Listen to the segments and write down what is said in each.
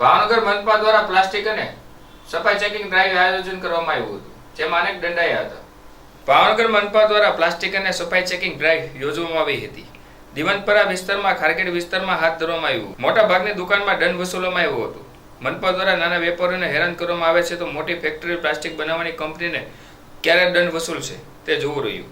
ભાવનગર મનપા દ્વારા પ્લાસ્ટિક અને સફાઈ ચેકિંગ ડ્રાઈવ આયોજન કરવામાં આવ્યું હતું, જેમાં અનેક દંડાયા હતા. ભાવનગર મનપા દ્વારા પ્લાસ્ટિક અને સફાઈ ચેકિંગ ડ્રાઈવ યોજવામાં આવી હતી. દીવનપરા વિસ્તારમાં ખારગેટ વિસ્તારમાં હાથ ધરવામાં આવ્યું. મોટા ભાગની દુકાનમાં દંડ વસૂલવામાં આવ્યો હતો. મનપા દ્વારા નાના વેપારીઓને હેરાન કરવામાં આવે છે, તો મોટી ફેક્ટરી પ્લાસ્ટિક બનાવવાની કંપનીને ક્યારે દંડ વસૂલશે તે જોવું રહ્યું.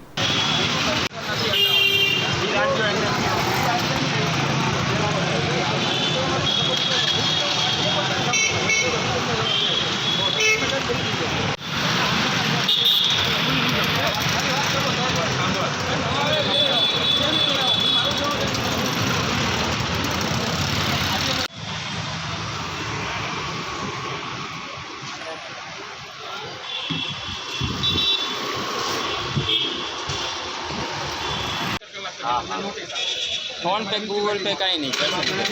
फोन पे गूगल पे कहीं नहीं कर सकते.